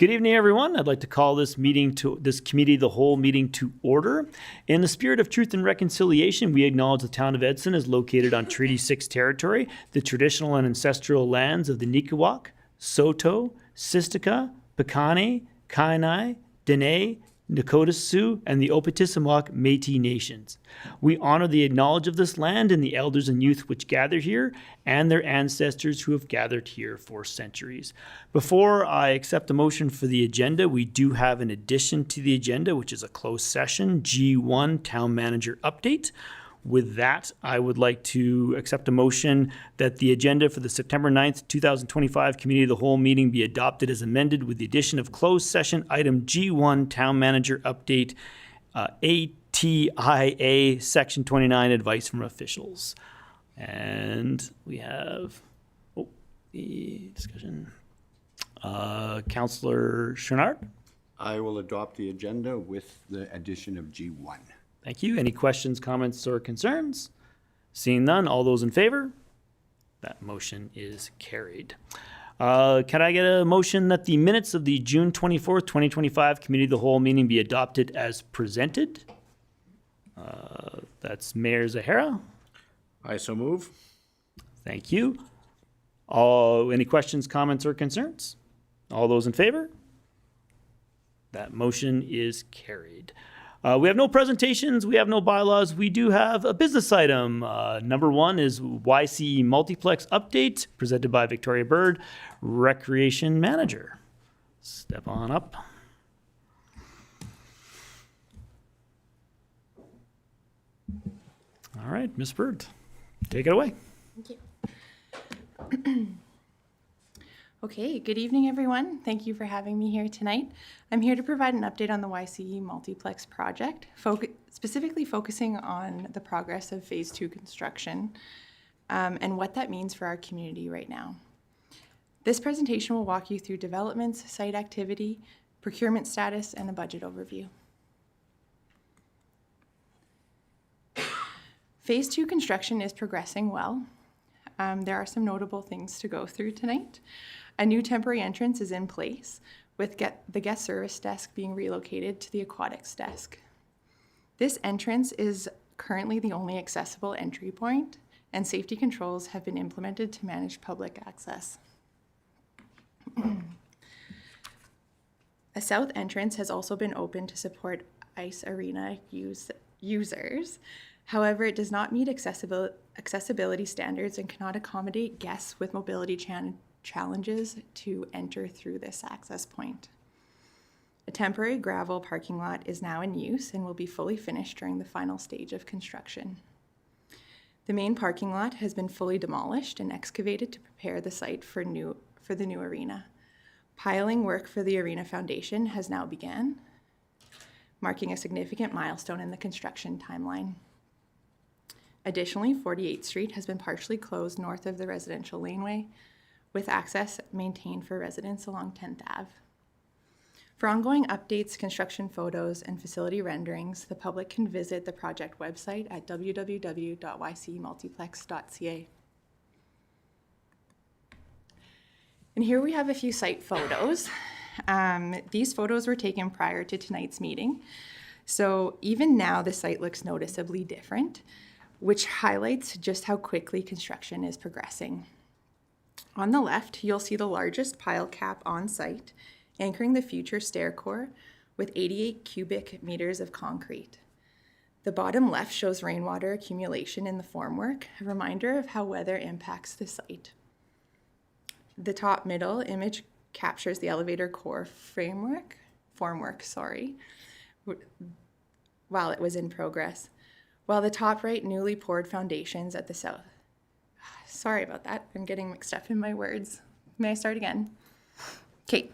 Good evening, everyone. I'd like to call this committee, the whole meeting, to order. In the spirit of truth and reconciliation, we acknowledge the town of Edson is located on Treaty 6 territory, the traditional and ancestral lands of the Nikiwak, Saulteaux, Siksika, Piikani, Kainai, Dene, Nakota Sioux, and the Opetissimwak Métis Nations. We honor the knowledge of this land and the elders and youth which gather here and their ancestors who have gathered here for centuries. Before I accept the motion for the agenda, we do have an addition to the agenda, which is a closed session, G1 Town Manager Update. With that, I would like to accept a motion that the agenda for the September 9th, 2025 Committee of the Whole meeting be adopted as amended with the addition of closed session item G1 Town Manager Update, ATIA Section 29 Advice from Officials. And we have the discussion. Councillor Chouinard? I will adopt the agenda with the addition of G1. Thank you. Any questions, comments, or concerns? Seeing none, all those in favor? That motion is carried. Can I get a motion that the minutes of the June 24th, 2025 Committee of the Whole meeting be adopted as presented? That's Mayor Zahara. I so move. Thank you. Any questions, comments, or concerns? All those in favor? That motion is carried. We have no presentations. We have no bylaws. We do have a business item. Number one is YCE Multiplex Update, presented by Victoria Bird, Recreation Manager. Step on up. All right, Ms. Bird, take it away. Thank you. Okay, good evening, everyone. Thank you for having me here tonight. I'm here to provide an update on the YCE Multiplex project, specifically focusing on the progress of Phase 2 construction and what that means for our community right now. This presentation will walk you through developments, site activity, procurement status, and a budget overview. Phase 2 construction is progressing well. There are some notable things to go through tonight. A new temporary entrance is in place, with the guest service desk being relocated to the aquatics desk. This entrance is currently the only accessible entry point, and safety controls have been implemented to manage public access. A south entrance has also been opened to support ice arena users. However, it does not meet accessibility standards and cannot accommodate guests with mobility challenges to enter through this access point. A temporary gravel parking lot is now in use and will be fully finished during the final stage of construction. The main parking lot has been fully demolished and excavated to prepare the site for the new arena. Piling work for the arena foundation has now begun, marking a significant milestone in the construction timeline. Additionally, 48th Street has been partially closed north of the residential laneway, with access maintained for residents along 10th Ave. For ongoing updates, construction photos, and facility renderings, the public can visit the project website at www.ycmultiplex.ca. And here we have a few site photos. These photos were taken prior to tonight's meeting. So even now, the site looks noticeably different, which highlights just how quickly construction is progressing. On the left, you'll see the largest pile cap on site, anchoring the future stair core with 88 cubic meters of concrete. The bottom left shows rainwater accumulation in the formwork, a reminder of how weather impacts the site. The top middle image captures the elevator core formwork, while it was in progress, while the top right newly poured foundations at the south. Sorry about that, I'm getting mixed up in my words. May I start again? Okay.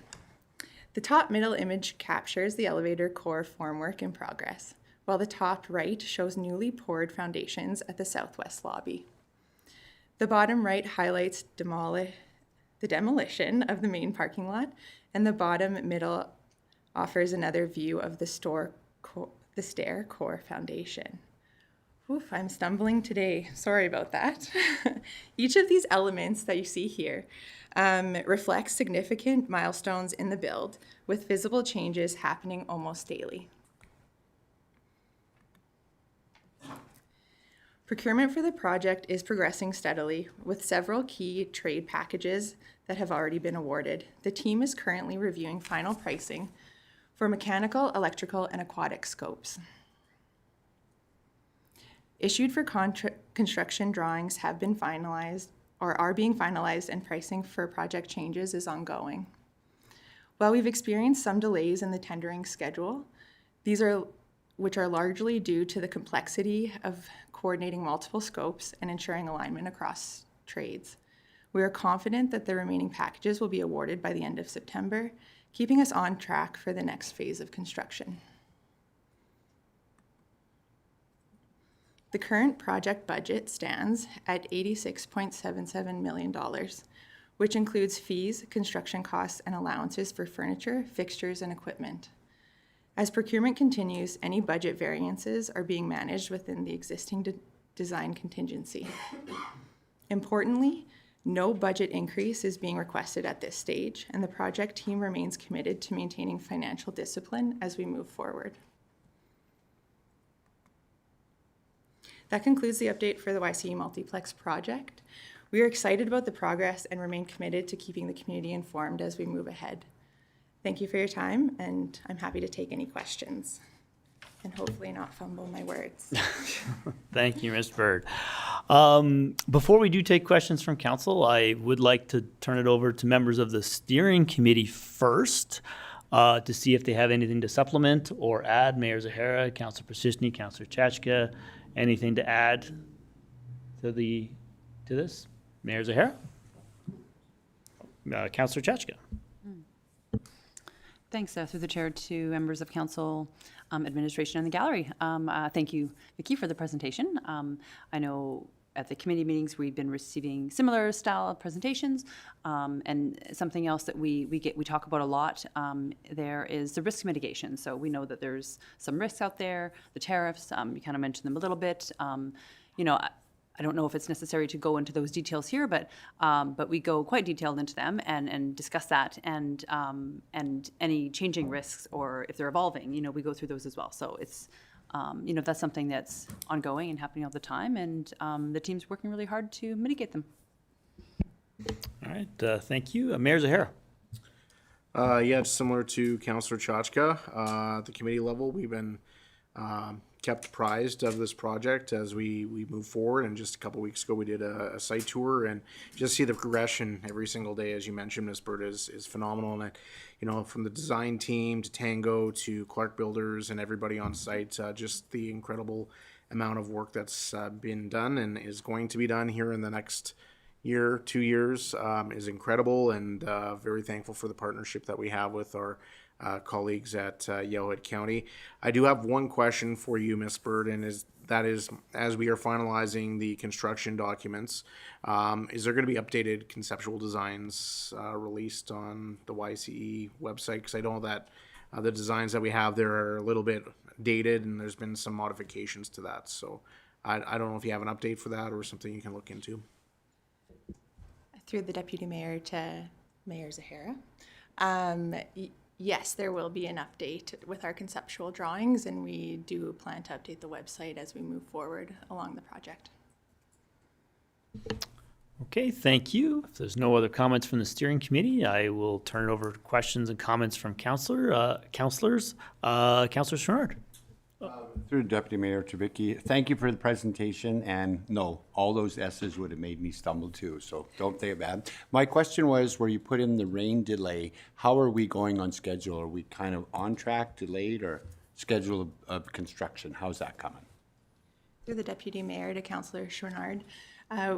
The top middle image captures the elevator core formwork in progress, while the top right shows newly poured foundations at the southwest lobby. The bottom right highlights the demolition of the main parking lot, and the bottom middle offers another view of the stair core foundation. Oof, I'm stumbling today. Sorry about that. Each of these elements that you see here reflects significant milestones in the build, with visible changes happening almost daily. Procurement for the project is progressing steadily, with several key trade packages that have already been awarded. The team is currently reviewing final pricing for mechanical, electrical, and aquatic scopes. Issued for construction drawings have been finalized or are being finalized, and pricing for project changes is ongoing. While we've experienced some delays in the tendering schedule, which are largely due to the complexity of coordinating multiple scopes and ensuring alignment across trades. We are confident that the remaining packages will be awarded by the end of September, keeping us on track for the next phase of construction. The current project budget stands at $86.77 million, which includes fees, construction costs, and allowances for furniture, fixtures, and equipment. As procurement continues, any budget variances are being managed within the existing design contingency. Importantly, no budget increase is being requested at this stage, and the project team remains committed to maintaining financial discipline as we move forward. That concludes the update for the YCE Multiplex project. We are excited about the progress and remain committed to keeping the community informed as we move ahead. Thank you for your time, and I'm happy to take any questions and hopefully not fumble my words. Thank you, Ms. Bird. Before we do take questions from council, I would like to turn it over to members of the steering committee first to see if they have anything to supplement or add. Mayor Zahara, Councillor Persishny, Councillor Chachka, anything to add to this? Mayor Zahara? Councillor Chachka. Thanks, through the chair, to members of council, administration, and the gallery. Thank you, Vicki, for the presentation. I know at the committee meetings we've been receiving similar style of presentations, and something else that we talk about a lot there is the risk mitigation. So we know that there's some risks out there, the tariffs. You kind of mentioned them a little bit. You know, I don't know if it's necessary to go into those details here, but we go quite detailed into them and discuss that, and any changing risks, or if they're evolving, you know, we go through those as well. So it's you know, that's something that's ongoing and happening all the time, and the team's working really hard to mitigate them. All right, thank you. Mayor Zahara. Yeah, it's similar to Councillor Chachka. At the committee level, we've been kept apprised of this project as we move forward. And just a couple weeks ago, we did a site tour, and just see the progression every single day, as you mentioned, Ms. Bird, is phenomenal. And you know, from the design team to Tango to Clark Builders and everybody on site, just the incredible amount of work that's been done and is going to be done here in the next year, 2 years, is incredible, and very thankful for the partnership that we have with our colleagues at Yellowhead County. I do have one question for you, Ms. Bird, and that is, as we are finalizing the construction documents, is there going to be updated conceptual designs released on the YCE website? Because I know that the designs that we have there are a little bit dated, and there's been some modifications to that. So I don't know if you have an update for that or something you can look into. Through the Deputy Mayor to Mayor Zahara. Yes, there will be an update with our conceptual drawings, and we do plan to update the website as we move forward along the project. Okay, thank you. If there's no other comments from the steering committee, I will turn it over to questions and comments from councillors. Councillor Chouinard. Through Deputy Mayor to Vicki, thank you for the presentation, and no, all those S's would have made me stumble too, so don't say that. My question was, where you put in the rain delay, how are we going on schedule? Are we kind of on track, delayed, or schedule of construction? How's that coming? Through the Deputy Mayor to Councillor Chouinard,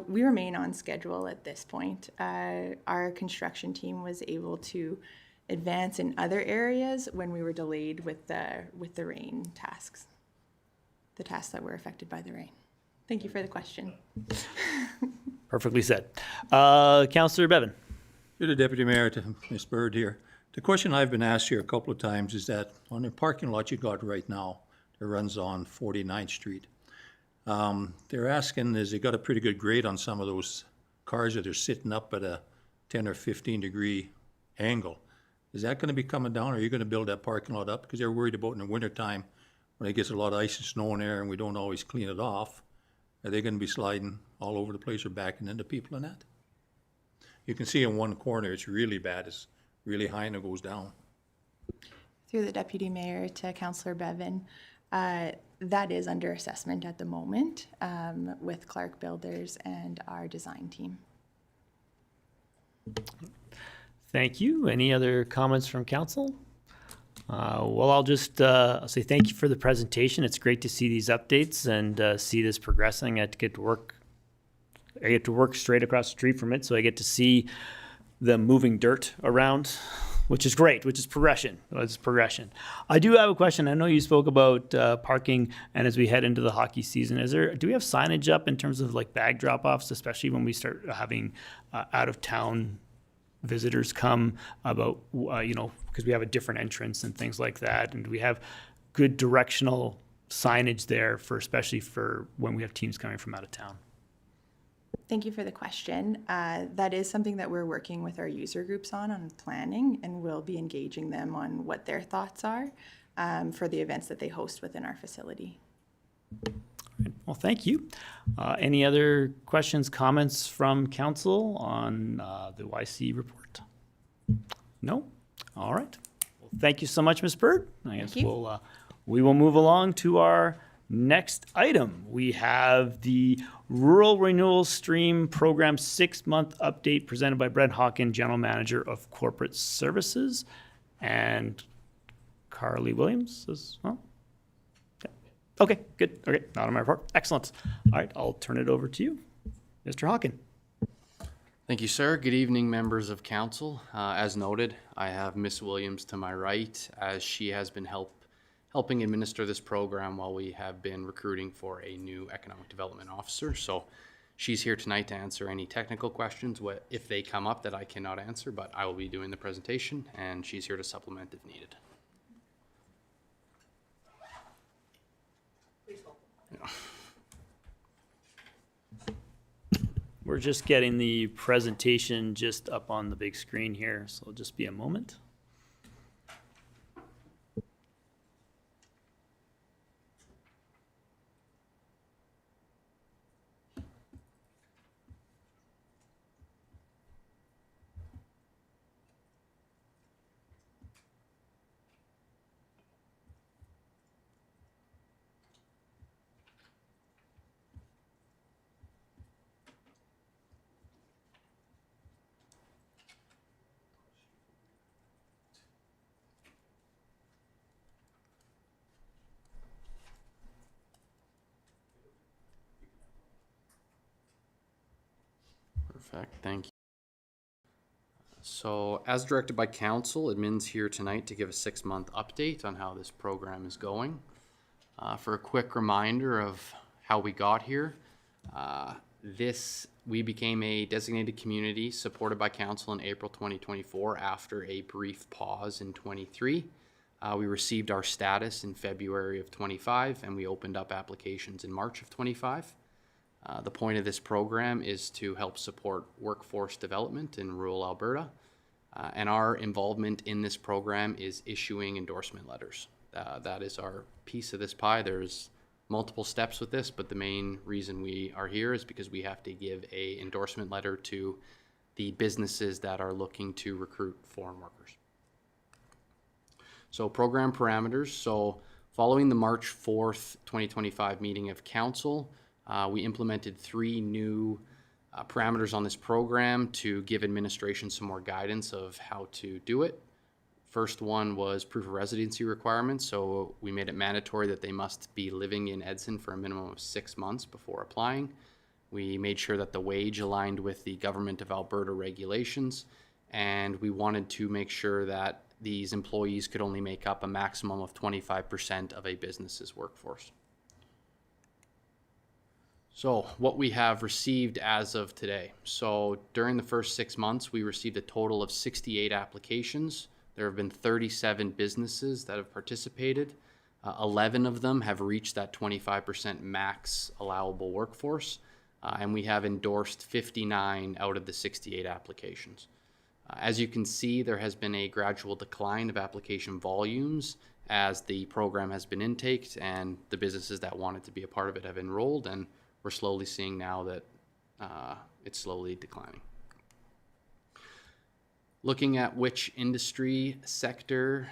we remain on schedule at this point. Our construction team was able to advance in other areas when we were delayed with the rain tasks. The tasks that were affected by the rain. Thank you for the question. Perfectly said. Councillor Bevan. To the Deputy Mayor, to Ms. Bird here. The question I've been asked here a couple of times is that on the parking lot you got right now that runs on 49th Street, They're asking, is they got a pretty good grade on some of those cars that are sitting up at a 10 or 15 degree angle. Is that gonna be coming down, or are you gonna build that parking lot up? Because they're worried about in the wintertime, when it gets a lot of ice and snow in there and we don't always clean it off, are they gonna be sliding all over the place or backing into people in that? You can see in one corner, it's really bad, it's really high and it goes down. Through the Deputy Mayor to Councillor Bevan, that is under assessment at the moment with Clark Builders and our design team. Thank you. Any other comments from council? Well, I'll just I'll say thank you for the presentation. It's great to see these updates and see this progressing. I get to work straight across the street from it, so I get to see them moving dirt around, which is great, which is progression. It's progression. I do have a question. I know you spoke about parking, and as we head into the hockey season, do we have signage up in terms of like bag drop-offs, especially when we start having out-of-town visitors come about, because we have a different entrance and things like that, and we have good directional signage there especially for when we have teams coming from out of town? Thank you for the question. That is something that we're working with our user groups on planning, and we'll be engaging them on what their thoughts are for the events that they host within our facility. Well, thank you. Any other questions, comments from council on the YC report? No? All right. Well, thank you so much, Ms. Bird. I guess you. we will move along to our next item. We have the Rural Renewal Stream Program 6-month update presented by Brent Hawken, General Manager of Corporate Services, and Carly Williams as well. Okay, good. Okay, not on my report. Excellent. All right, I'll turn it over to you, Mr. Hawken. Thank you, sir. Good evening, members of council. As noted, I have Miss Williams to my right, as she has been helping administer this program while we have been recruiting for a new economic development officer. So she's here tonight to answer any technical questions if they come up that I cannot answer, but I will be doing the presentation, and she's here to supplement if needed. We're just getting the presentation just up on the big screen here, so it'll just be a moment. Perfect, thank you. So as directed by council, admin's here tonight to give a 6-month update on how this program is going. For a quick reminder of how we got here, we became a designated community supported by council in April 2024 after a brief pause in 23. We received our status in February of 25, and we opened up applications in March of 25. The point of this program is to help support workforce development in rural Alberta, and our involvement in this program is issuing endorsement letters. That is our piece of this pie. There's multiple steps with this, but the main reason we are here is because we have to give a endorsement letter to the businesses that are looking to recruit foreign workers. So program parameters. So following the March 4th, 2025 meeting of council, we implemented 3 new parameters on this program to give administration some more guidance of how to do it. First one was proof of residency requirements. So we made it mandatory that they must be living in Edson for a minimum of 6 months before applying. We made sure that the wage aligned with the Government of Alberta regulations, and we wanted to make sure that these employees could only make up a maximum of 25% of a business's workforce. So what we have received as of today. So during the first 6 months, we received a total of 68 applications. There have been 37 businesses that have participated. 11 of them have reached that 25% max allowable workforce, and we have endorsed 59 out of the 68 applications. As you can see, there has been a gradual decline of application volumes as the program has been intaked and the businesses that wanted to be a part of it have enrolled, and we're slowly seeing now that it's slowly declining. Looking at which industry sector,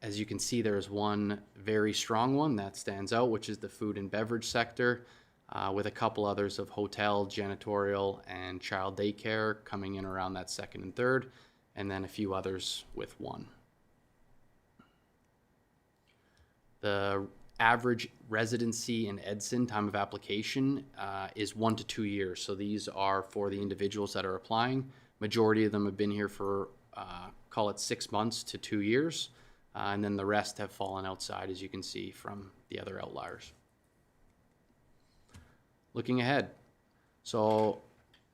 as you can see, there is one very strong one that stands out, which is the food and beverage sector, with a couple others of hotel, janitorial, and child daycare coming in around that second and third, and then a few others with one. The average residency in Edson time of application is 1 to 2 years. So these are for the individuals that are applying. Majority of them have been here for, call it 6 months to 2 years. And then the rest have fallen outside, as you can see from the other outliers. Looking ahead. So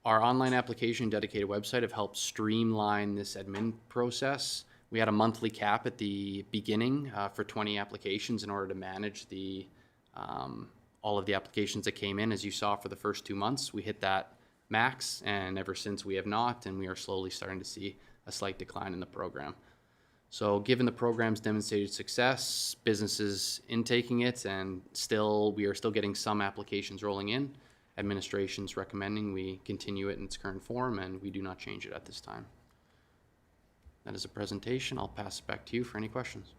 our online application dedicated website have helped streamline this admin process. We had a monthly cap at the beginning for 20 applications in order to manage the all of the applications that came in. As you saw for the first 2 months, we hit that max, and ever since we have not, and we are slowly starting to see a slight decline in the program. So given the program's demonstrated success, businesses intaking it, and we are still getting some applications rolling in, administration's recommending we continue it in its current form, and we do not change it at this time. That is a presentation. I'll pass it back to you for any questions.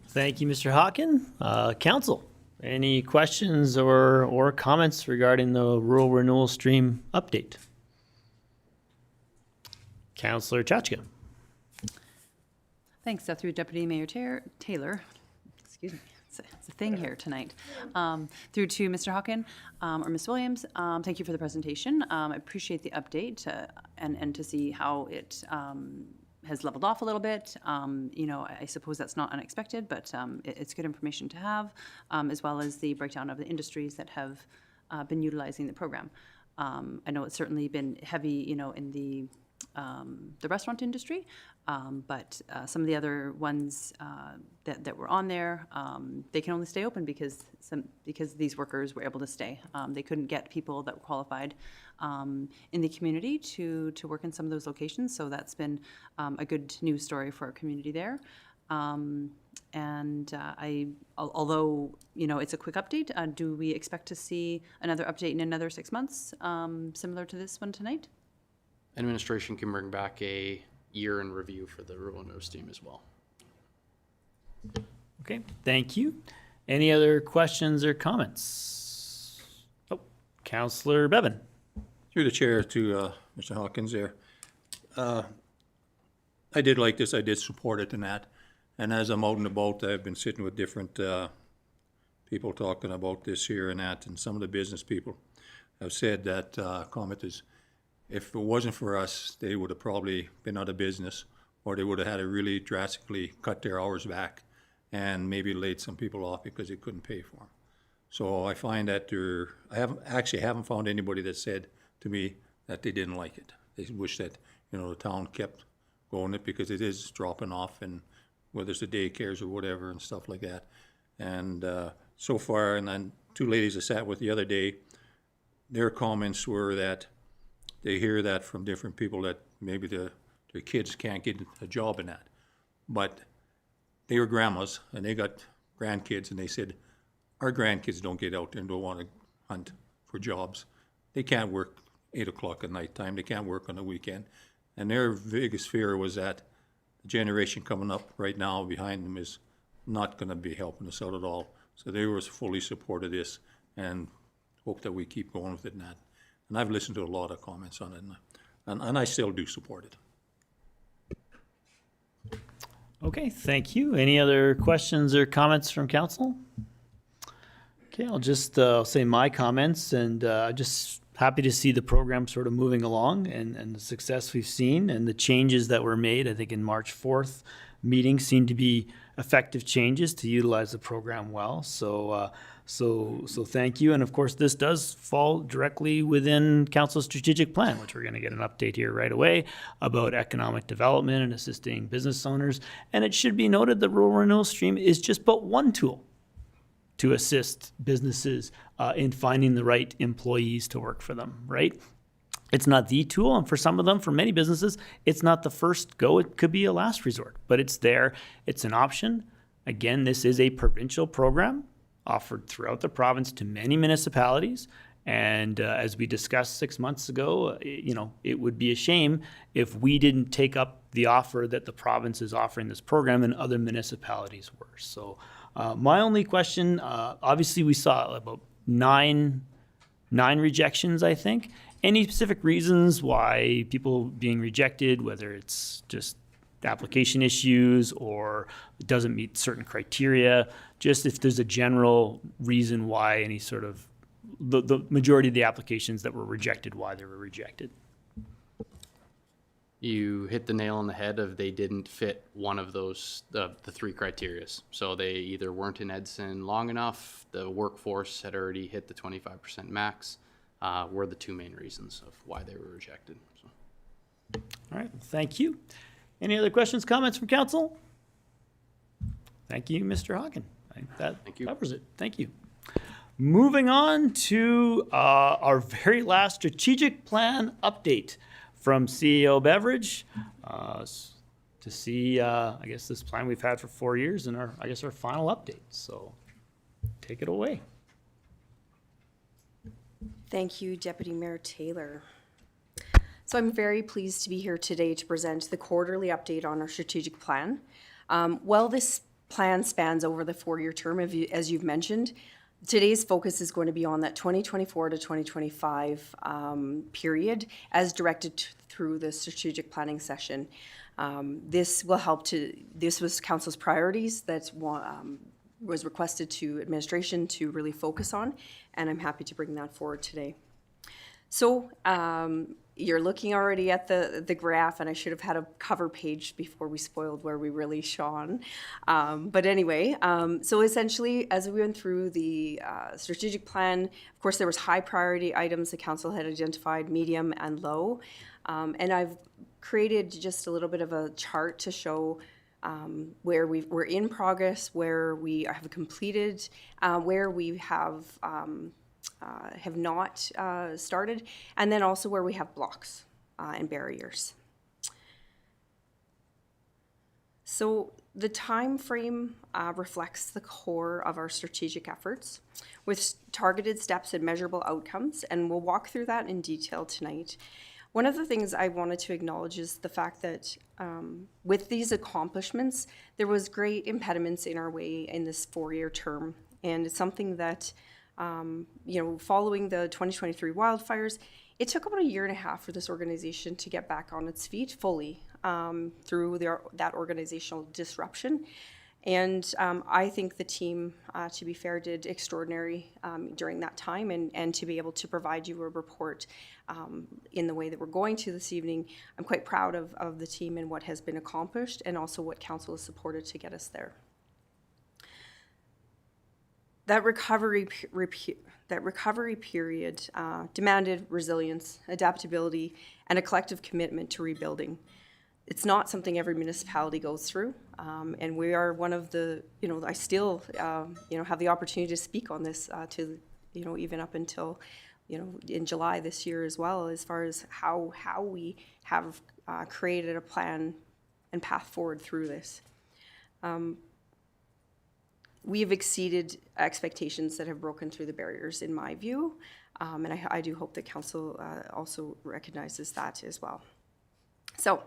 Thank you, Mr. Hawken. Council, any questions or comments regarding the rural renewal stream update? Councillor Chachka. Thanks, through Deputy Mayor Taylor. Excuse me. It's a thing here tonight. Through to Mr. Hawken or Ms. Williams, thank you for the presentation. I appreciate the update and to see how it has leveled off a little bit. I suppose that's not unexpected, but it's good information to have, as well as the breakdown of the industries that have been utilizing the program. I know it's certainly been heavy, in the restaurant industry, but some of the other ones that were on there, they can only stay open because these workers were able to stay. They couldn't get people that were qualified in the community to work in some of those locations, so that's been a good news story for our community there. Although it's a quick update, do we expect to see another update in another 6 months, similar to this one tonight? Administration can bring back a year in review for the rural news team as well. Okay, thank you. Any other questions or comments? Oh, Councillor Bevan. Through the chair to Mr. Hawkins there. I did like this. I did support it and that. And as I'm out and about, I've been sitting with different people talking about this here and that. And some of the business people have said that comment is, if it wasn't for us, they would have probably been out of business, or they would have had to really drastically cut their hours back and maybe laid some people off because they couldn't pay for them. So I find that I haven't found anybody that said to me that they didn't like it. They wish that, the town kept going it because it is dropping off, and whether it's the daycares or whatever and stuff like that. And so far, and then 2 ladies I sat with the other day, their comments were that they hear that from different people that maybe their kids can't get a job in that. But they were grandmas and they got grandkids, and they said, our grandkids don't get out there and don't want to hunt for jobs. They can't work 8 o'clock at night time. They can't work on the weekend. And their biggest fear was that the generation coming up right now behind them is not going to be helping us out at all. So they were fully supportive of this and hope that we keep going with it and that. And I've listened to a lot of comments on it, and I still do support it. Okay, thank you. Any other questions or comments from council? Okay, I'll just say my comments, and just happy to see the program sort of moving along and the success we've seen and the changes that were made. I think in March 4th meeting seemed to be effective changes to utilize the program well. So thank you. And of course, this does fall directly within Council's strategic plan, which we're going to get an update here right away about economic development and assisting business owners. And it should be noted that Rural Renewal Stream is just but one tool to assist businesses in finding the right employees to work for them, right? It's not the tool, and for some of them, for many businesses, it's not the first go. It could be a last resort, but it's there. It's an option. Again, this is a provincial program offered throughout the province to many municipalities. And as we discussed 6 months ago, it would be a shame if we didn't take up the offer that the province is offering this program and other municipalities were. So my only question, obviously we saw about nine rejections, I think. Any specific reasons why people being rejected, whether it's just application issues or it doesn't meet certain criteria, just if there's a general reason why any sort of the majority of the applications that were rejected, why they were rejected? You hit the nail on the head of they didn't fit one of those, the three criterias. So they either weren't in Edson long enough, the workforce had already hit the 25% max, were the two main reasons of why they were rejected. So. All right, thank you. Any other questions, comments from council? Thank you, Mr. Hawken. I think that Thank you. covers it. Thank you. Moving on to our very last strategic plan update from CEO Beveridge to see, I guess, this plan we've had for 4 years and our final update. So take it away. Thank you, Deputy Mayor Taylor. So I'm very pleased to be here today to present the quarterly update on our strategic plan. Well, this plan spans over the 4-year term, as you've mentioned. Today's focus is going to be on that 2024 to 2025 period as directed through the strategic planning session. This will help this was Council's priorities that was requested to administration to really focus on, and I'm happy to bring that forward today. So you're looking already at the graph, and I should have had a cover page before we spoiled where we really shone. But anyway, so essentially, as we went through the strategic plan, of course, there was high priority items the council had identified, medium and low. And I've created just a little bit of a chart to show where we're in progress, where we have completed, where we have not started, and then also where we have blocks and barriers. So the time frame reflects the core of our strategic efforts with targeted steps and measurable outcomes, and we'll walk through that in detail tonight. One of the things I wanted to acknowledge is the fact that with these accomplishments, there was great impediments in our way in this 4-year term, and it's something that following the 2023 wildfires, it took about 1.5 years for this organization to get back on its feet fully through that organizational disruption. And I think the team, to be fair, did extraordinary during that time, and to be able to provide you a report in the way that we're going to this evening, I'm quite proud of the team and what has been accomplished, and also what council has supported to get us there. That recovery period demanded resilience, adaptability, and a collective commitment to rebuilding. It's not something every municipality goes through, and we are one of the, I still, have the opportunity to speak on this to, even up until, in July this year as well, as far as how we have created a plan and path forward through this. We have exceeded expectations that have broken through the barriers, in my view, and I do hope that council also recognizes that as well. So,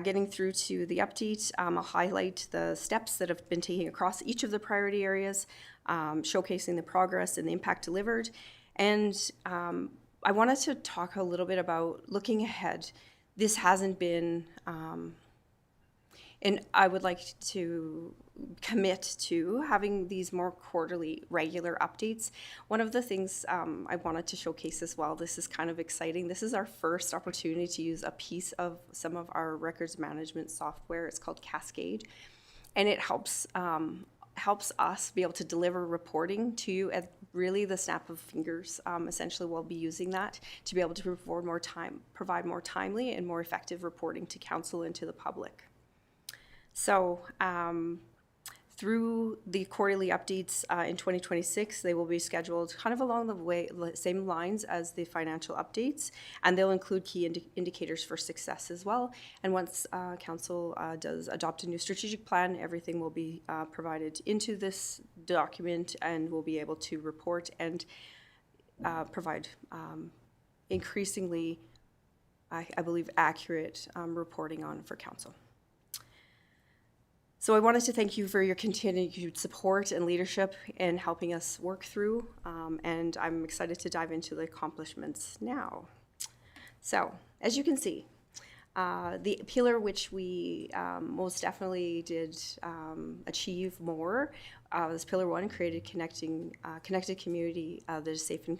getting through to the update, I'll highlight the steps that have been taken across each of the priority areas, showcasing the progress and the impact delivered. And I wanted to talk a little bit about looking ahead. This hasn't been And I would like to commit to having these more quarterly regular updates. One of the things I wanted to showcase as well, this is kind of exciting. This is our first opportunity to use a piece of some of our records management software. It's called Cascade, and it helps us be able to deliver reporting to you at really the snap of fingers. Essentially, we'll be using that to be able to provide more timely and more effective reporting to council and to the public. So through the quarterly updates in 2026, they will be scheduled kind of along the same lines as the financial updates, and they'll include key indicators for success as well. And once council does adopt a new strategic plan, everything will be provided into this document, and we'll be able to report and provide increasingly, I believe, accurate reporting on for council. So I wanted to thank you for your continued support and leadership in helping us work through, and I'm excited to dive into the accomplishments now. So, as you can see, the pillar which we most definitely did achieve more was Pillar 1, connected community that is safe and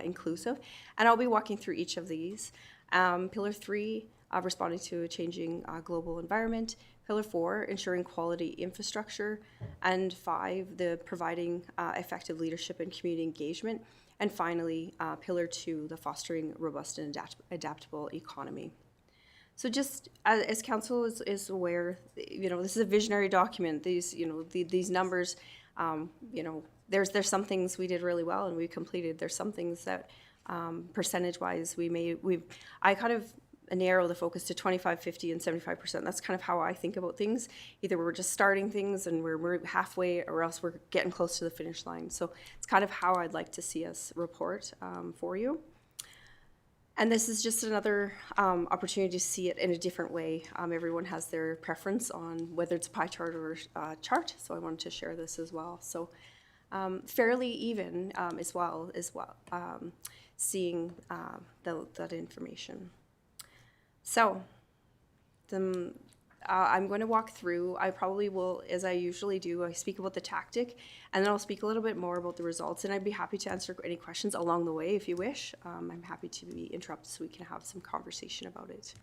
inclusive, and I'll be walking through each of these. Pillar 3, responding to a changing global environment. Pillar 4, ensuring quality infrastructure. And 5, the providing effective leadership and community engagement. And finally, Pillar 2, the fostering robust and adaptable economy. So just as council is aware, this is a visionary document. These, these numbers, there's some things we did really well and we completed. There's some things that percentage-wise I kind of narrow the focus to 25, 50, and 75%. That's kind of how I think about things. Either we're just starting things and we're halfway, or else we're getting close to the finish line. So it's kind of how I'd like to see us report for you. And this is just another opportunity to see it in a different way. Everyone has their preference on whether it's a pie chart or a chart, so I wanted to share this as well. So fairly even as well, seeing that information. So, I'm going to walk through. I probably will, as I usually do, I speak about the tactic, and then I'll speak a little bit more about the results, and I'd be happy to answer any questions along the way if you wish. I'm happy to be interrupted so we can have some conversation about it.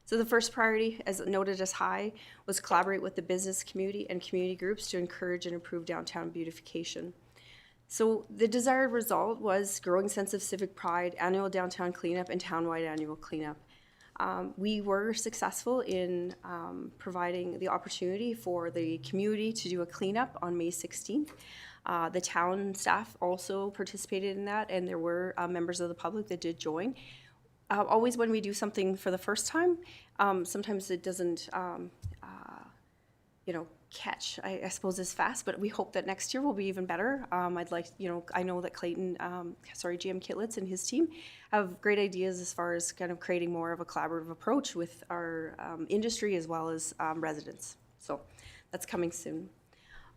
So the first priority, as noted as high, was collaborate with the business community and community groups to encourage and improve downtown beautification. So the desired result was growing sense of civic pride, annual downtown cleanup, and townwide annual cleanup. We were successful in providing the opportunity for the community to do a cleanup on May 16th. The town staff also participated in that, and there were members of the public that did join. Always when we do something for the first time, sometimes it doesn't, catch, I suppose, as fast, but we hope that next year will be even better. I'd like, I know that Clayton, GM Kitlitz and his team have great ideas as far as kind of creating more of a collaborative approach with our industry as well as residents. So that's coming soon.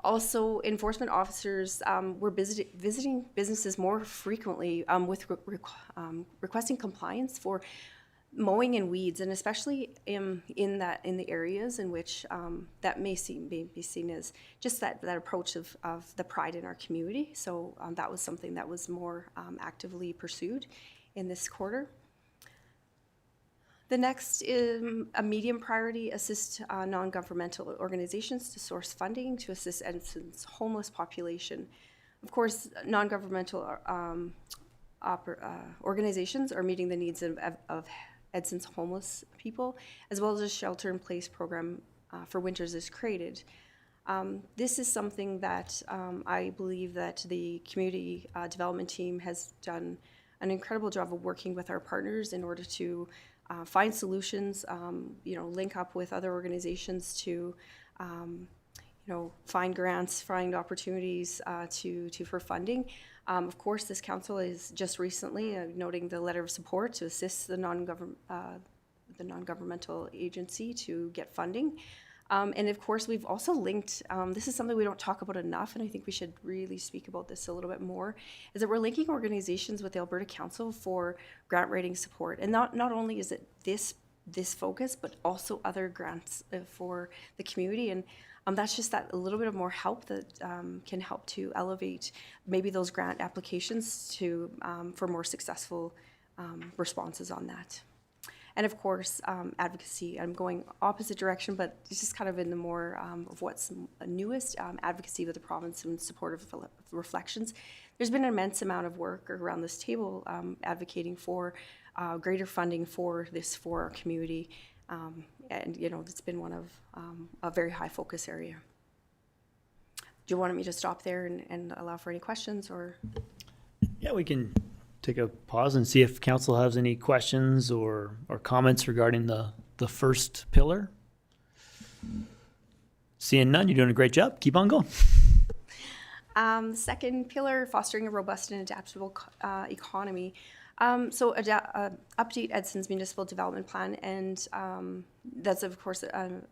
Also, enforcement officers were visiting businesses more frequently with requesting compliance for mowing and weeds, and especially in the areas in which that may be seen as just that approach of the pride in our community. So that was something that was more actively pursued in this quarter. The next is a medium priority: assist non-governmental organizations to source funding to assist Edmonton's homeless population. Of course, non-governmental organizations are meeting the needs of Edmonton's homeless people, as well as a shelter-in-place program for winters is created. This is something that I believe that the community development team has done an incredible job of working with our partners in order to find solutions, link up with other organizations to, find grants, find opportunities for funding. Of course, this council is just recently noting the letter of support to assist the non-governmental agency to get funding. And of course, we've also linked, this is something we don't talk about enough, and I think we should really speak about this a little bit more, is that we're linking organizations with the Alberta Council for grant writing support. And not only is it this this focus, but also other grants for the community. And that's just that a little bit of more help that can help to elevate maybe those grant applications to for more successful responses on that. And of course, advocacy. I'm going opposite direction, but it's just kind of in the more of what's newest, advocacy with the province in support of reflections. There's been an immense amount of work around this table advocating for greater funding for this for our community. And, you know, it's been one of a very high focus area. Do you want me to stop there and allow for any questions, or? Yeah, we can take a pause and see if council has any questions or comments regarding the first pillar. Seeing none, you're doing a great job. Keep on going. Second pillar, fostering a robust and adaptable economy. Update Edson's municipal development plan, and that's of course an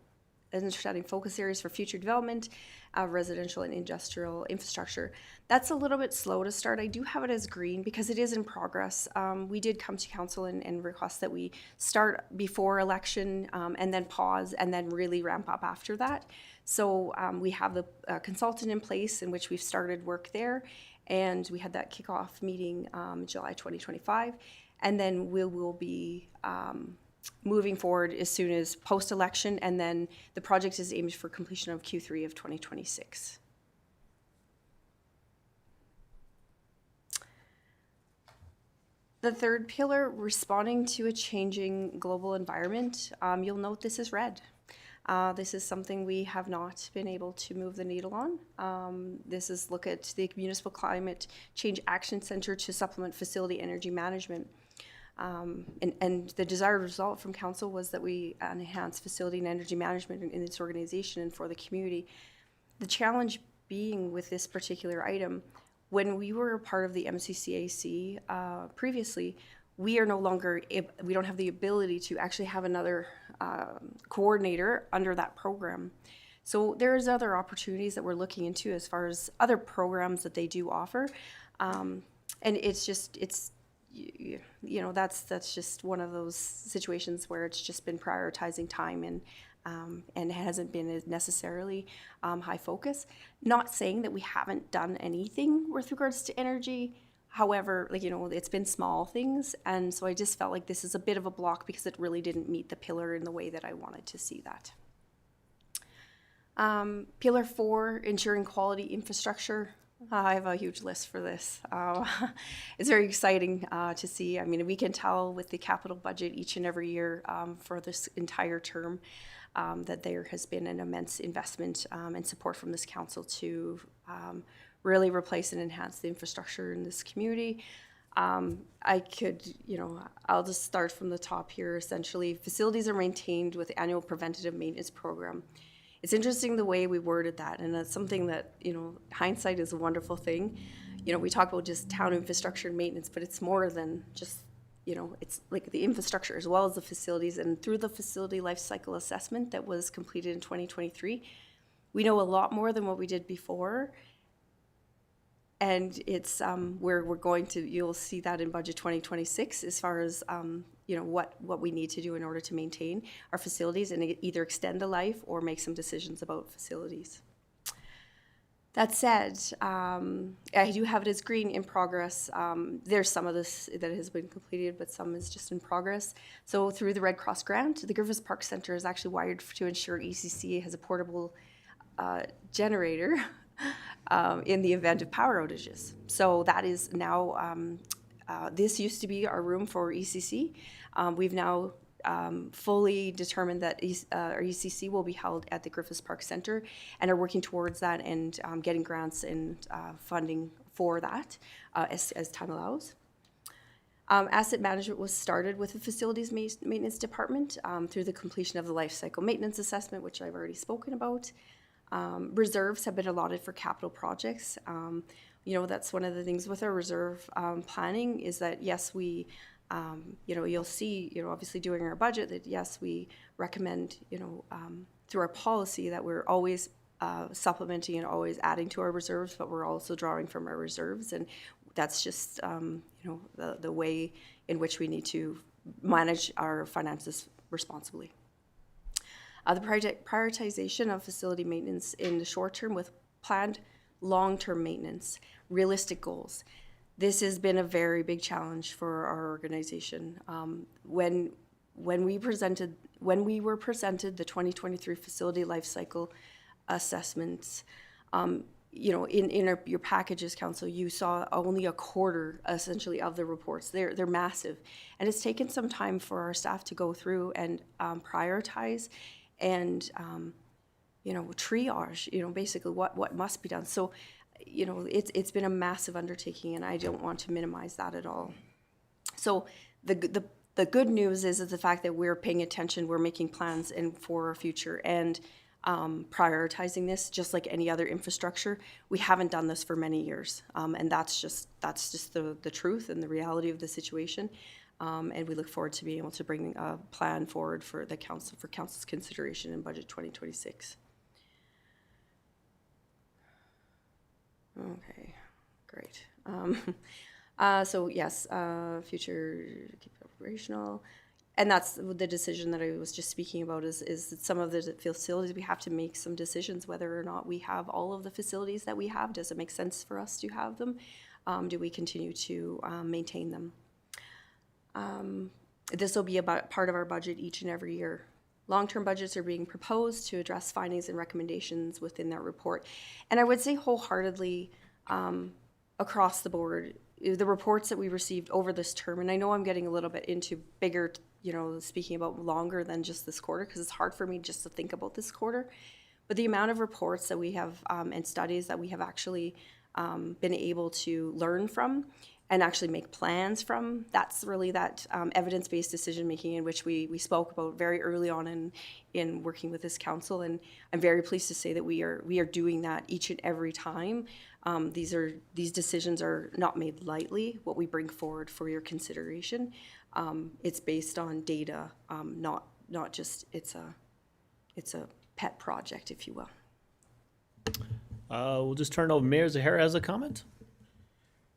understanding focus areas for future development of residential and industrial infrastructure. That's a little bit slow to start. I do have it as green because it is in progress. We did come to council and request that we start before election and then pause and then really ramp up after that. So we have the consultant in place in which we've started work there, and we had that kickoff meeting July 2025, and then we will be moving forward as soon as post-election, and then the project is aimed for completion of Q3 of 2026. The third pillar, responding to a changing global environment. You'll note this is red. This is something we have not been able to move the needle on. This is look at the Municipal Climate Change Action Center to supplement facility energy management. And the desired result from council was that we enhance facility and energy management in its organization and for the community. The challenge being with this particular item, when we were a part of the MCCAC previously, we are no longer, we don't have the ability to actually have another coordinator under that program. So there's other opportunities that we're looking into as far as other programs that they do offer. And it's just, you know, that's just one of those situations where it's just been prioritizing time and hasn't been as necessarily high focus. Not saying that we haven't done anything with regards to energy. However, like, you know, it's been small things. And so I just felt like this is a bit of a block because it really didn't meet the pillar in the way that I wanted to see that. Pillar 4, ensuring quality infrastructure. I have a huge list for this. It's very exciting to see. I mean, we can tell with the capital budget each and every year for this entire term that there has been an immense investment and support from this council to really replace and enhance the infrastructure in this community. I could, you know, I'll just start from the top here. Essentially, facilities are maintained with the annual preventative maintenance program. It's interesting the way we worded that, and that's something that, you know, hindsight is a wonderful thing. You know, we talk about just town infrastructure and maintenance, but it's more than just, you know, it's like the infrastructure as well as the facilities. And through the facility life cycle assessment that was completed in 2023, we know a lot more than what we did before. And it's where we're going to, you'll see that in budget 2026 as far as, you know, what we need to do in order to maintain our facilities and either extend the life or make some decisions about facilities. That said, I do have it as green in progress. There's some of this that has been completed, but some is just in progress. So through the Red Cross grant, the Griffiths Park Center is actually wired to ensure ECC has a portable generator in the event of power outages. So that is now, this used to be our room for ECC. We've now fully determined that our ECC will be held at the Griffiths Park Center and are working towards that and getting grants and funding for that as time allows. Asset management was started with the facilities maintenance department through the completion of the life cycle maintenance assessment, which I've already spoken about. Reserves have been allotted for capital projects. You know, that's one of the things with our reserve planning is that, yes, we, you know, you'll see, you know, obviously doing our budget that, yes, we recommend, you know, through our policy that we're always supplementing and always adding to our reserves, but we're also drawing from our reserves. And that's just, you know, the way in which we need to manage our finances responsibly. The prioritization of facility maintenance in the short term with planned long-term maintenance, realistic goals. This has been a very big challenge for our organization. When we were presented the 2023 facility life cycle assessments, you know, in your packages, Council, you saw only a quarter, essentially, of the reports. They're massive, and it's taken some time for our staff to go through and prioritize and you know, triage. You know, basically what must be done. So, you know, it's been a massive undertaking, and I don't want to minimize that at all. So the good news is the fact that we're paying attention, we're making plans and for our future, and prioritizing this just like any other infrastructure. We haven't done this for many years, and that's just the truth and the reality of the situation. And we look forward to being able to bring a plan forward for the council, for council's consideration in budget 2026. Okay, great. So yes, future keep it operational. And that's the decision that I was just speaking about is that some of the facilities, we have to make some decisions whether or not we have all of the facilities that we have. Does it make sense for us to have them? Do we continue to maintain them? This will be about part of our budget each and every year. Long-term budgets are being proposed to address findings and recommendations within that report. And I would say wholeheartedly across the board, the reports that we received over this term, and I know I'm getting a little bit into bigger, you know, speaking about longer than just this quarter, because it's hard for me just to think about this quarter, but the amount of reports that we have and studies that we have actually been able to learn from and actually make plans from, that's really that evidence-based decision-making in which we spoke about very early on in working with this council. And I'm very pleased to say that we are doing that each and every time. These decisions are not made lightly. What we bring forward for your consideration, it's based on data, not just it's a pet project, if you will. We'll just turn it over. Mayor Zahara has a comment.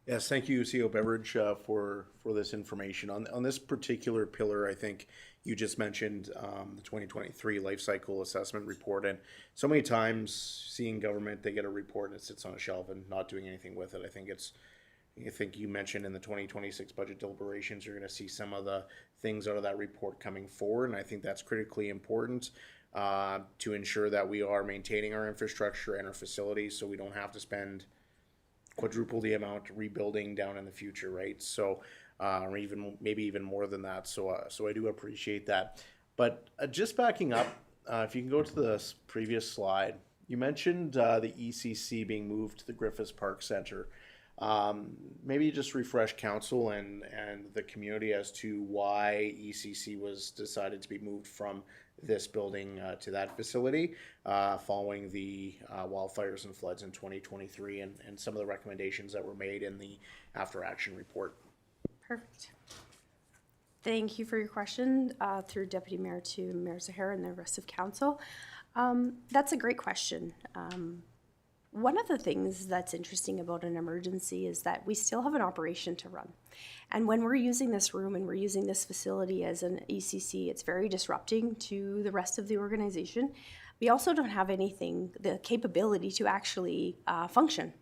Yes, thank you, CEO Beveridge, for this information. On this particular pillar, I think you just mentioned the 2023 Life Cycle Assessment Report. And so many times seeing government, they get a report and it sits on a shelf and not doing anything with it. I think you mentioned in the 2026 budget deliberations, you're going to see some of the things out of that report coming forward. And I think that's critically important to ensure that we are maintaining our infrastructure and our facilities so we don't have to spend quadruple the amount rebuilding down in the future, right? So, or maybe even more than that. So I do appreciate that. But just backing up, if you can go to the previous slide, you mentioned the ECC being moved to the Griffiths Park Center. Maybe just refresh council and the community as to why ECC was decided to be moved from this building to that facility following the wildfires and floods in 2023 and some of the recommendations that were made in the after action report. Perfect. Thank you for your question through Deputy Mayor to Mayor Zahara and the rest of council. That's a great question. One of the things that's interesting about an emergency is that we still have an operation to run. And when we're using this room and we're using this facility as an ECC, it's very disrupting to the rest of the organization. We also don't have the capability to actually function.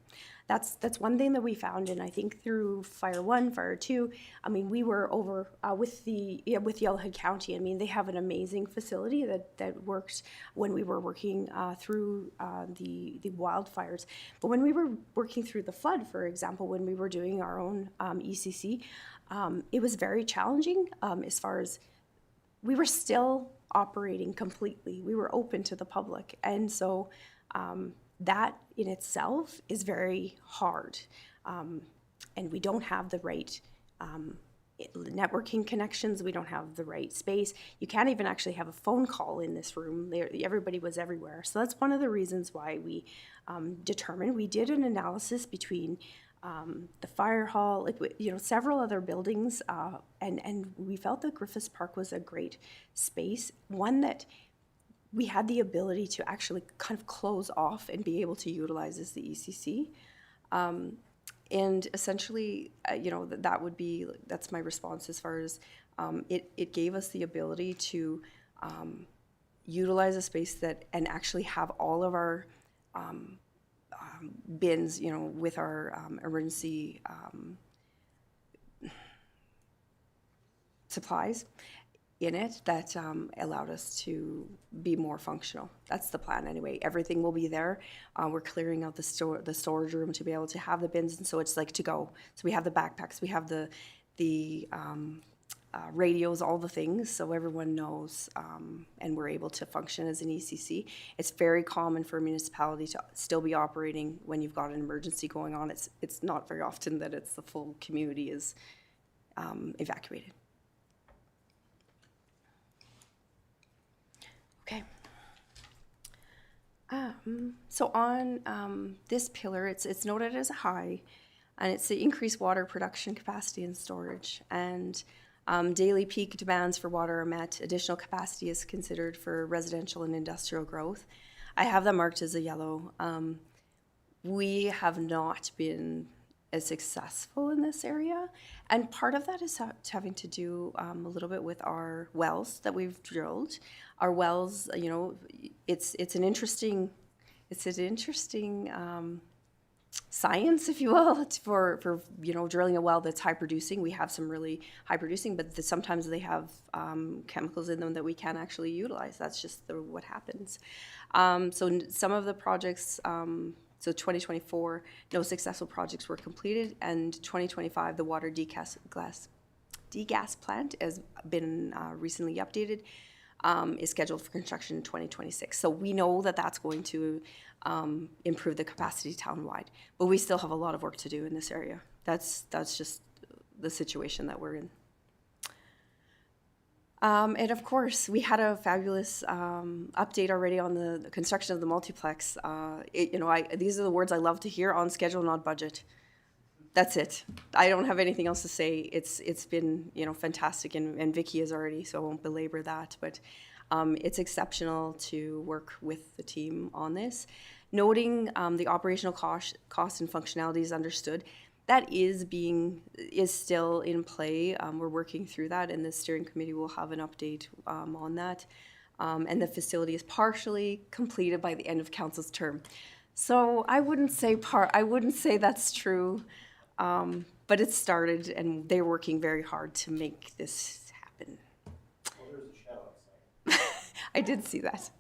That's one thing that we found, and I think through Fire 1, Fire 2, I mean, we were over with Yellowhead County. I mean, they have an amazing facility that worked when we were working through the wildfires. But when we were working through the flood, for example, when we were doing our own ECC, it was very challenging as far as we were still operating completely. We were open to the public, and so that in itself is very hard, and we don't have the right networking connections. We don't have the right space. You can't even actually have a phone call in this room. Everybody was everywhere. So that's one of the reasons why we determined. We did an analysis between the fire hall, several other buildings, and we felt that Griffiths Park was a great space, one that we had the ability to actually kind of close off and be able to utilize as the ECC. And essentially, that's my response as far as It gave us the ability to utilize a space and actually have all of our bins, with our emergency supplies in it that allowed us to be more functional. That's the plan anyway. Everything will be there. We're clearing out the storage room to be able to have the bins, and so it's like to go. So we have the backpacks, we have the radios, all the things, so everyone knows, and we're able to function as an ECC. It's very common for a municipality to still be operating when you've got an emergency going on. It's not very often that the full community is evacuated. Okay. So on this pillar, it's noted as a high, and it's the increased water production capacity and storage. And daily peak demands for water are met. Additional capacity is considered for residential and industrial growth. I have that marked as a yellow. We have not been as successful in this area, and part of that is having to do a little bit with our wells that we've drilled. Our wells, it's an interesting science, if you will, for drilling a well that's high producing. We have some really high producing, but sometimes they have chemicals in them that we can't actually utilize. That's just what happens. So some of the projects. So 2024, no successful projects were completed, and 2025, the water degas plant has been recently updated, is scheduled for construction in 2026. So we know that that's going to improve the capacity townwide, but we still have a lot of work to do in this area. That's just the situation that we're in. And of course, we had a fabulous update already on the construction of the multiplex. These are the words I love to hear: on schedule, not budget. That's it. I don't have anything else to say. It's been fantastic, and Vicky is already, so I won't belabor that. But it's exceptional to work with the team on this. Noting the operational cost and functionality is understood. That is still in play. We're working through that, and the steering committee will have an update on that. And the facility is partially completed by the end of council's term. So I wouldn't say that's true, but it started, and they're working very hard to make this happen. Well, there's a shadow outside. I did see that.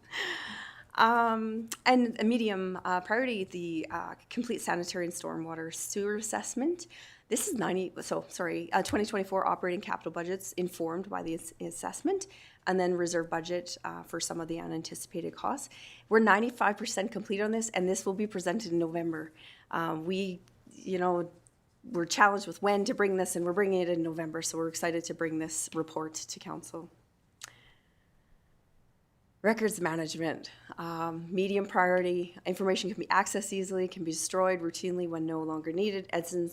And a medium priority, the complete sanitary and stormwater sewer assessment. This is 2024 operating capital budgets informed by the assessment, and then reserve budget for some of the unanticipated costs. We're 95% complete on this, and this will be presented in November. We're challenged with when to bring this, and we're bringing it in November, so we're excited to bring this report to council. Records management, medium priority. Information can be accessed easily, can be destroyed routinely when no longer needed. Edson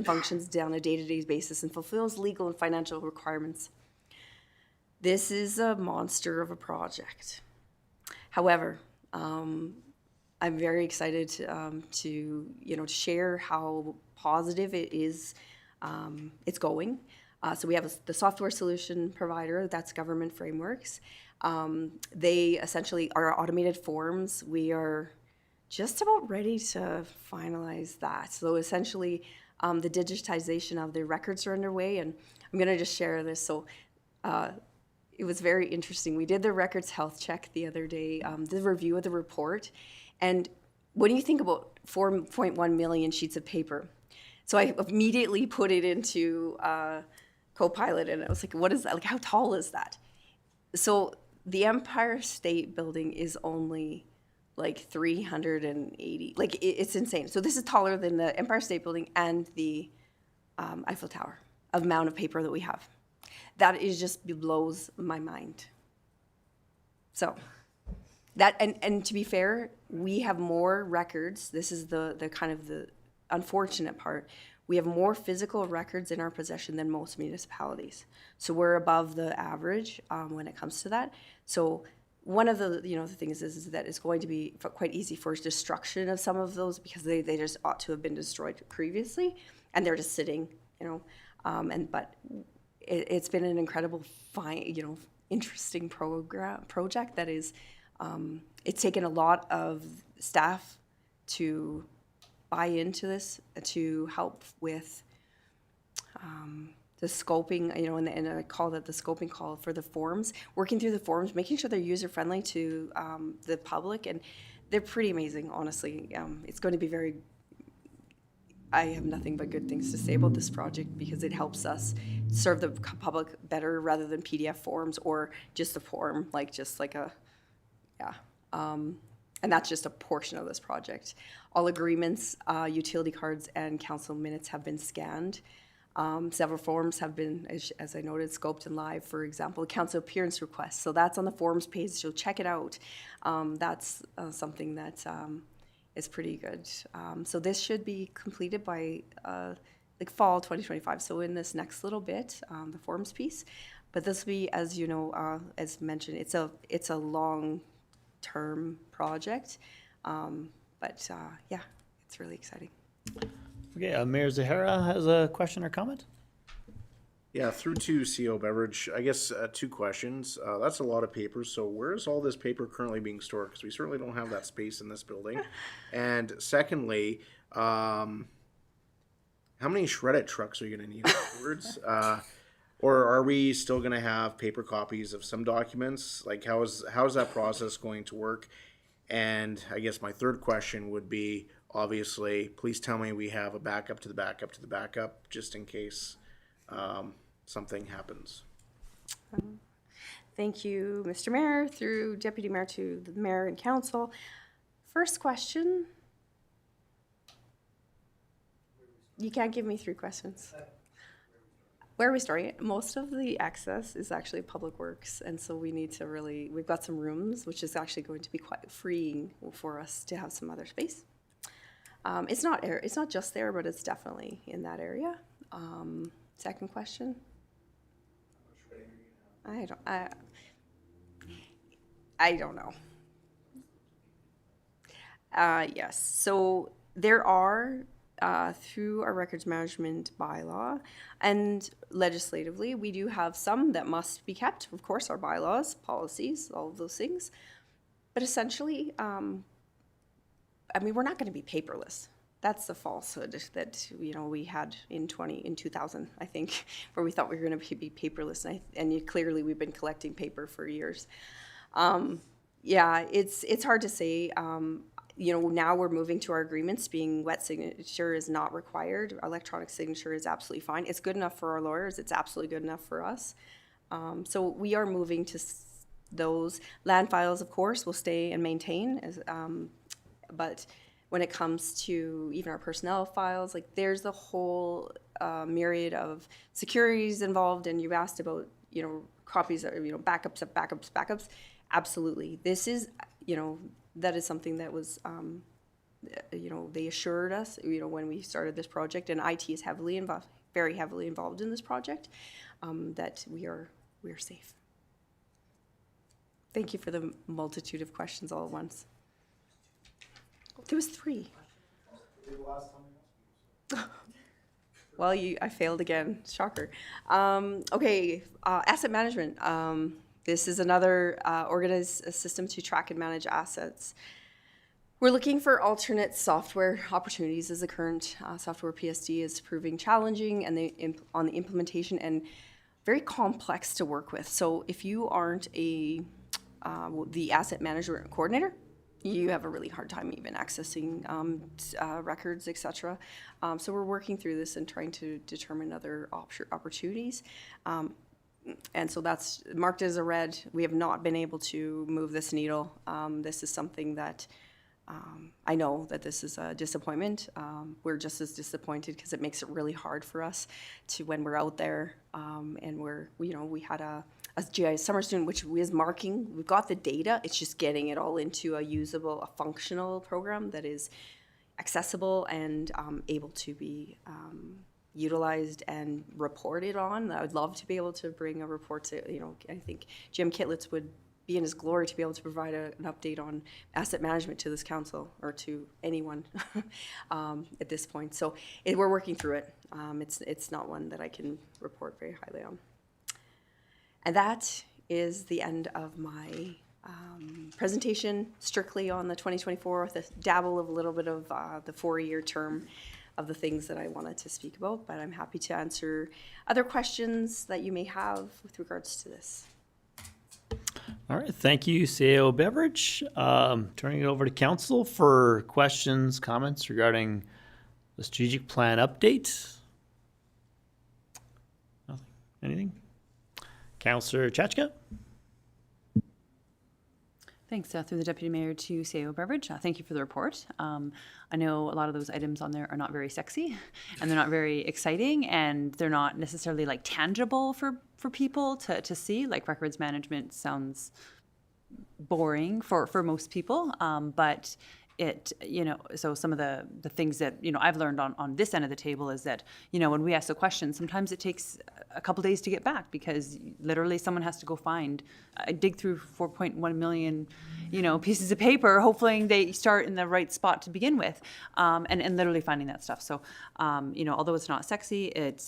functions on a day-to-day basis and fulfills legal and financial requirements. This is a monster of a project. However, I'm very excited to share how positive it is. It's going. So we have the software solution provider, that's Government Frameworks. They essentially are automated forms. We are just about ready to finalize that. So essentially, the digitization of the records are underway, and I'm going to just share this. So it was very interesting. We did the records health check the other day, the review of the report, and when you think about 4.1 million sheets of paper, so I immediately put it into Copilot, and I was like, what is that? Like, how tall is that? So the Empire State Building is only like 380, like it's insane. So this is taller than the Empire State Building and the Eiffel Tower, of amount of paper that we have. That is just blows my mind. So that, and to be fair, we have more records. This is the kind of the unfortunate part. We have more physical records in our possession than most municipalities. So we're above the average when it comes to that. So one of the the things is that it's going to be quite easy for destruction of some of those, because they just ought to have been destroyed previously, and they're just sitting, but it's been an incredible, interesting project that is, it's taken a lot of staff to buy into this, to help with the scoping, and I call that the scoping call for the forms, working through the forms, making sure they're user-friendly to the public, and they're pretty amazing, honestly. It's going to be very, I have nothing but good things to say about this project because it helps us serve the public better rather than PDF forms or just a form, and that's just a portion of this project. All agreements, utility cards, and council minutes have been scanned. Several forms have been, as I noted, scoped and live. For example, council appearance requests. So that's on the forms page, so check it out. That's something that is pretty good. So this should be completed by fall 2025. So in this next little bit, the forms piece. But this will be, as you know, as mentioned, it's a long-term project. But yeah, it's really exciting. Okay, Mayor Zahara has a question or comment? Yeah, through to CO Beverage, I guess 2 questions. That's a lot of paper, so where is all this paper currently being stored? Because we certainly don't have that space in this building. And secondly, how many shred-it trucks are you going to need afterwards? Or are we still going to have paper copies of some documents? Like, how is that process going to work? And I guess my third question would be, obviously, please tell me we have a backup to the backup to the backup, just in case something happens. Thank you, Mr. Mayor, through Deputy Mayor to the Mayor and Council. First question. You can't give me 3 questions. Where are we starting? Most of the access is actually Public Works, and so we need to really, we've got some rooms, which is actually going to be quite freeing for us to have some other space. It's not just there, but it's definitely in that area. Second question. I don't know. Yes, so there are, through our records management bylaw and legislatively, we do have some that must be kept. Of course, our bylaws, policies, all of those things. But essentially, we're not going to be paperless. That's the falsehood that we had in 2000, I think, where we thought we were going to be paperless, and clearly we've been collecting paper for years. Yeah, it's hard to say. Now we're moving to our agreements being wet signature is not required. Electronic signature is absolutely fine. It's good enough for our lawyers. It's absolutely good enough for us. So we are moving to those. Land files, of course, will stay and maintain, but when it comes to even our personnel files, there's the whole myriad of securities involved, and you've asked about, copies, or, backups of backups. Absolutely. This is, that is something that was, they assured us, when we started this project, and IT is very heavily involved in this project, that we are safe. Thank you for the multitude of questions all at once. There was 3. Well, I failed again. Shocker. Okay, asset management. This is another organized system to track and manage assets. We're looking for alternate software opportunities as the current software PSD is proving challenging and on the implementation and very complex to work with. So if you aren't the asset management coordinator, you have a really hard time even accessing records, etc. So we're working through this and trying to determine other opportunities. And so that's marked as a red. We have not been able to move this needle. This is something that I know that this is a disappointment. We're just as disappointed because it makes it really hard for us to, when we're out there and we had a GIS summer student, which is marking. We've got the data. It's just getting it all into a usable, a functional program that is accessible and able to be utilized and reported on. I would love to be able to bring a report to, I think Jim Kitlitz would be in his glory to be able to provide an update on asset management to this council or to anyone at this point. So we're working through it. It's not one that I can report very highly on. And that is the end of my presentation, strictly on the 2024, with a dabble of a little bit of the 4-year term of the things that I wanted to speak about, but I'm happy to answer other questions that you may have with regards to this. All right, thank you, CEO Beveridge. Turning it over to council for questions, comments regarding the strategic plan update. Nothing, anything? Councillor Chachka? Thanks. Through the Deputy Mayor to CEO Beveridge. Thank you for the report. I know a lot of those items on there are not very sexy and they're not very exciting and they're not necessarily like tangible for people to see. Like records management sounds boring for most people, but it, you know, so some of the things that, you know, I've learned on this end of the table is that, you know, when we ask a question, sometimes it takes a couple days to get back because literally someone has to go find, dig through 4.1 million, you know, pieces of paper, hopefully they start in the right spot to begin with, and literally finding that stuff. So, you know, although it's not sexy, it's,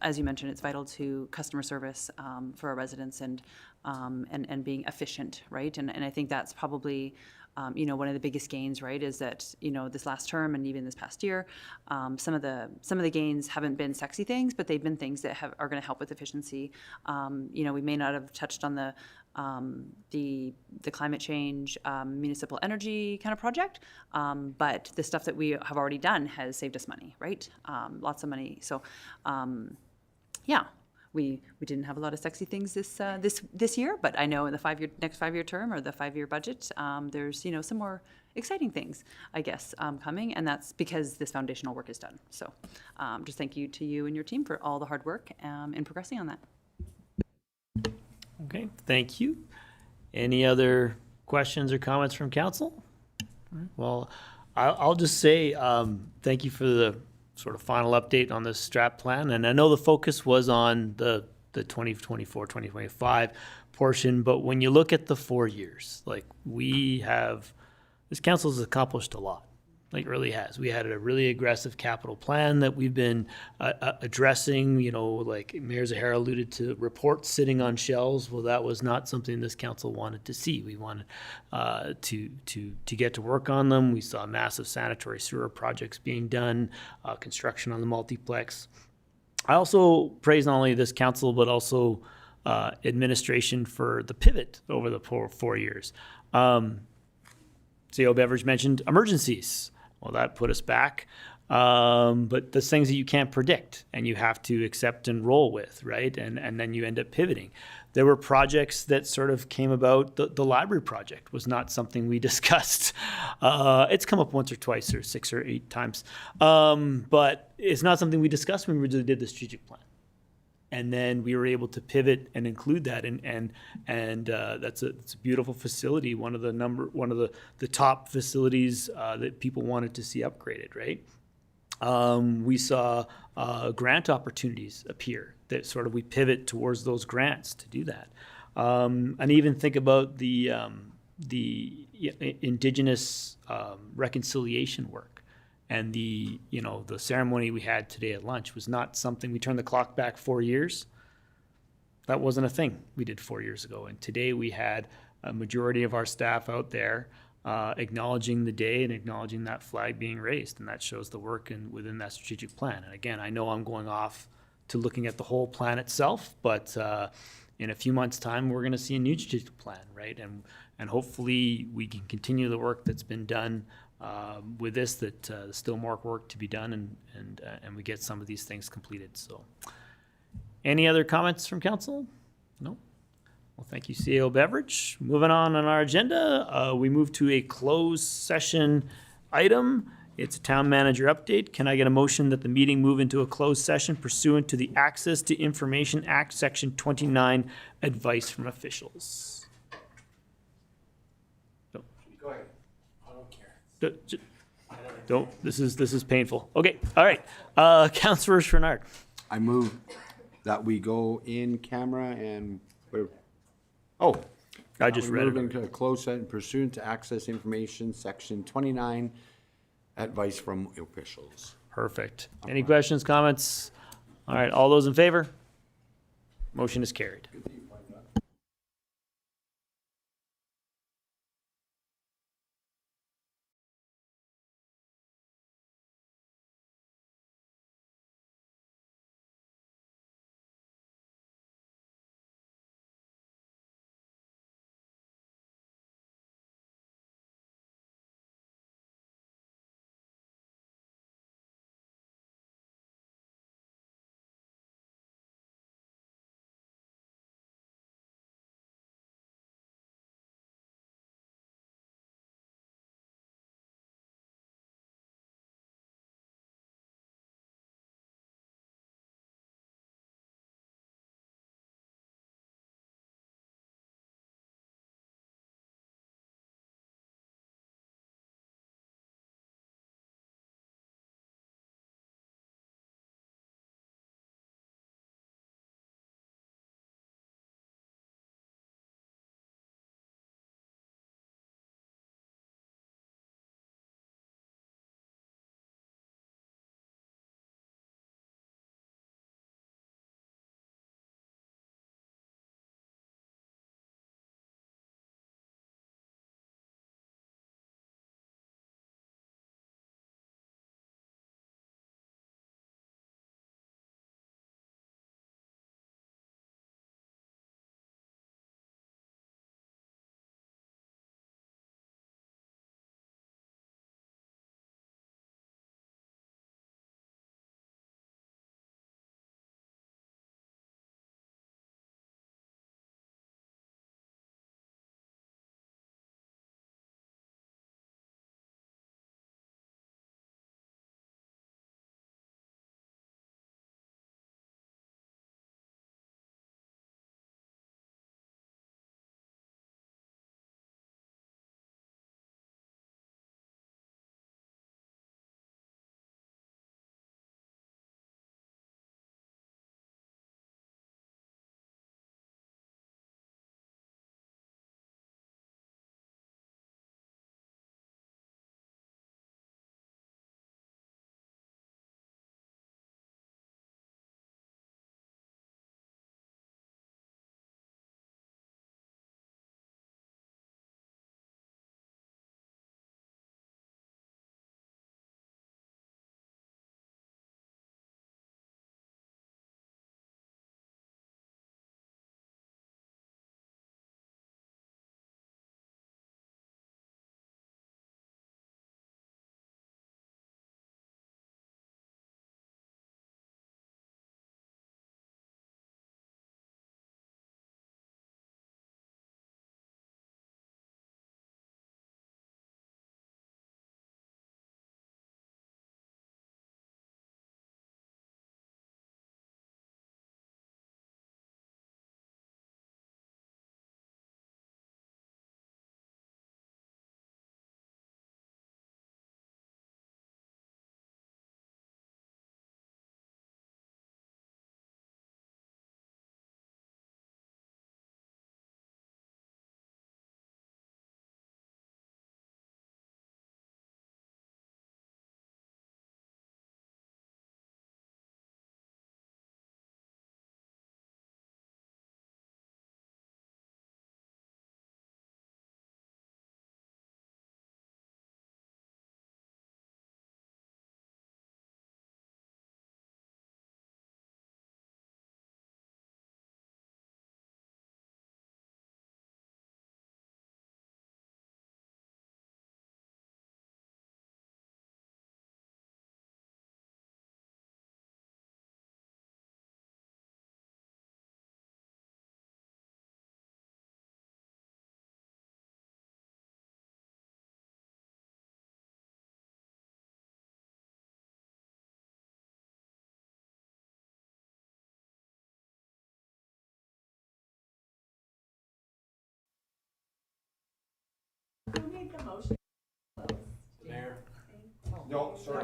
as you mentioned, it's vital to customer service for our residents and being efficient, right? And I think that's probably, you know, one of the biggest gains, right, is that, you know, this last term and even this past year, some of the gains haven't been sexy things, but they've been things that are going to help with efficiency. You know, we may not have touched on the climate change, municipal energy kind of project, but the stuff that we have already done has saved us money, right? Lots of money. So, yeah. We didn't have a lot of sexy things this year, but I know in the next 5-year term or the 5-year budget, there's, you know, some more exciting things, I guess, coming, and that's because this foundational work is done. So, just thank you to you and your team for all the hard work in progressing on that. Okay, thank you. Any other questions or comments from council? All right, well, I'll just say thank you for the sort of final update on the strat plan. And I know the focus was on the 2024, 2025 portion, but when you look at the 4 years, like this council has accomplished a lot. Like it really has. We had a really aggressive capital plan that we've been addressing, you know, like Mayor Zahara alluded to, reports sitting on shelves. Well, that was not something this council wanted to see. We wanted to get to work on them. We saw massive sanitary sewer projects being done, construction on the multiplex. I also praise not only this council, but also administration for the pivot over the 4 years. CEO Beveridge mentioned emergencies. Well, that put us back. But there's things that you can't predict and you have to accept and roll with, right? And then you end up pivoting. There were projects that sort of came about. The library project was not something we discussed. It's come up once or twice or 6 or 8 times. But it's not something we discussed when we really did the strategic plan. And then we were able to pivot and include that, and it's a beautiful facility. One of the top facilities that people wanted to see upgraded. Right. We saw grant opportunities appear that sort of we pivot towards those grants to do that, and even think about the Indigenous reconciliation work. And the ceremony we had today at lunch was not something, we turned the clock back 4 years. That wasn't a thing we did 4 years ago. And today we had a majority of our staff out there acknowledging the day and acknowledging that flag being raised. And that shows the work within that strategic plan. And again, I know I'm going off to looking at the whole plan itself, but in a few months' time, we're going to see a new strategic plan, right? And hopefully we can continue the work that's been done with this, that there's still more work to be done, and we get some of these things completed. So, any other comments from council? No. Well, thank you, CEO Beveridge. Moving on our agenda, we move to a closed session item. It's a town manager update. Can I get a motion that the meeting move into a closed session pursuant to the Access to Information Act, Section 29, advice from officials? Go ahead. I don't care. Don't. This is painful. Okay. All right. Councillor Chouinard. I move that we go in camera and, I just read move it. into a closed session pursuant to access information, section 29, advice from officials. Perfect. Any questions, comments? All right. All those in favor? Motion is carried.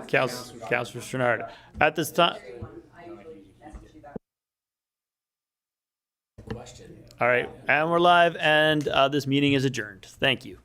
Councilor Strenard. At this time. All right, and we're live, and this meeting is adjourned. Thank you.